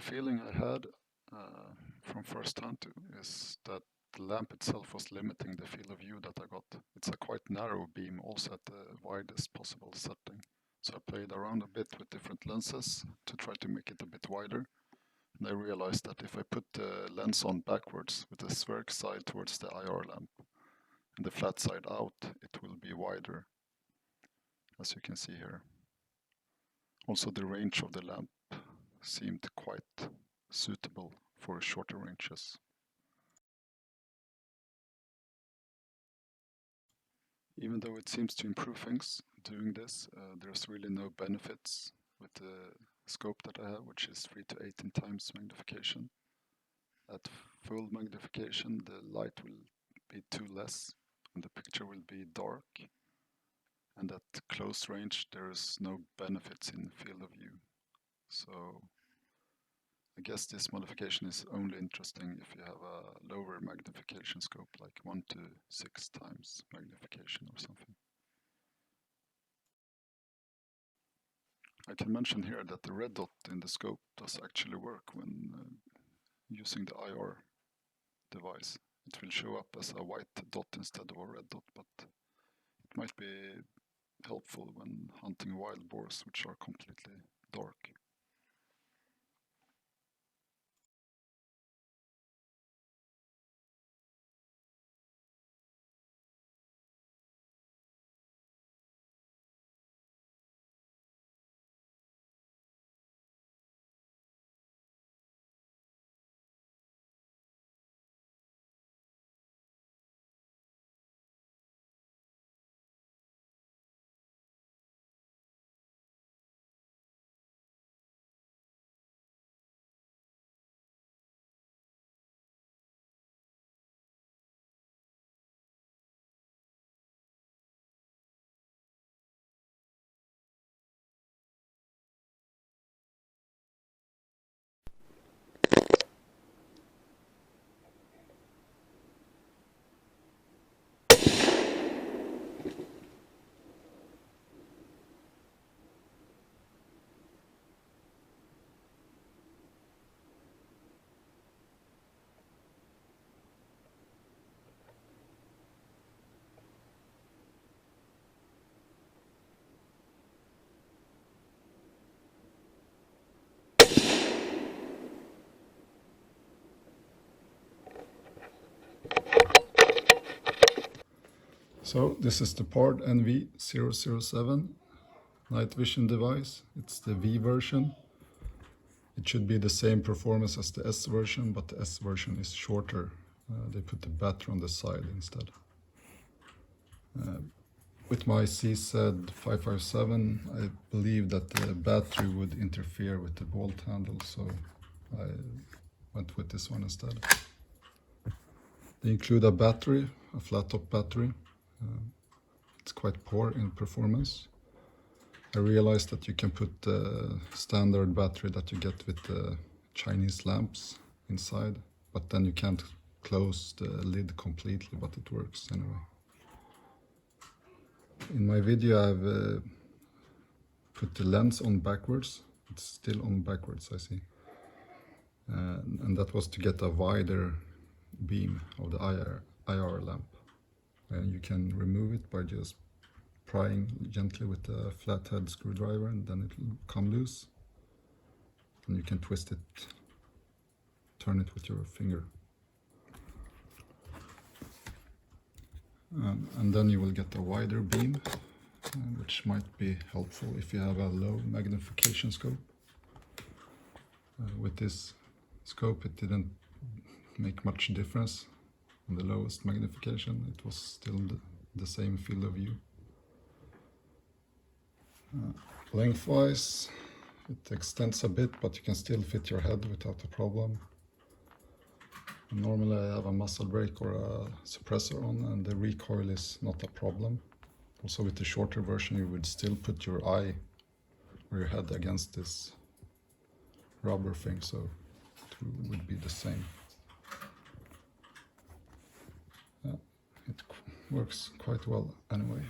feeling I had from first hand is that the lamp itself was limiting the field of view that I got. It's a quite narrow beam, also at the widest possible setting. So I played around a bit with different lenses to try to make it a bit wider. And I realized that if I put the lens on backwards with the spheric side towards the IR lamp and the flat side out, it will be wider, as you can see here. Also, the range of the lamp seemed quite suitable for shorter ranges. Even though it seems to improve things doing this, there's really no benefits with the scope that I have, which is 3 to 18 times magnification. At full magnification, the light will be too less and the picture will be dark. And at close range, there's no benefits in field of view. So I guess this modification is only interesting if you have a lower magnification scope, like 1 to 6 times magnification or something. I can mention here that the red dot in the scope does actually work when using the IR device. It will show up as a white dot instead of a red dot, but it might be helpful when hunting wild boars, which are completely dark. So this is the Pards NV007 night vision device. It's the V version. It should be the same performance as the S version, but the S version is shorter. They put the battery on the side instead. With my CZ557, I believe that the battery would interfere with the bolt handle, so I went with this one instead. They include a battery, a flat top battery. It's quite poor in performance. I realized that you can put the standard battery that you get with the Chinese lamps inside, but then you can't close the lid completely, but it works anyway. In my video I've put the lens on backwards. It's still on backwards, I see. And that was to get a wider beam of the IR lamp. And you can remove it by just prying gently with a flathead screwdriver, and then it will come loose. And you can twist it, turn it with your finger. And then you will get a wider beam, which might be helpful if you have a low magnification scope. With this scope it didn't make much difference. On the lowest magnification it was still the same field of view. Lengthwise it extends a bit, but you can still fit your head without a problem. Normally I have a muzzle brake or a suppressor on, and the recoil is not a problem. Also with the shorter version you would still put your eye or your head against this rubber thing, so it would be the same. Yeah, it works quite well anyway.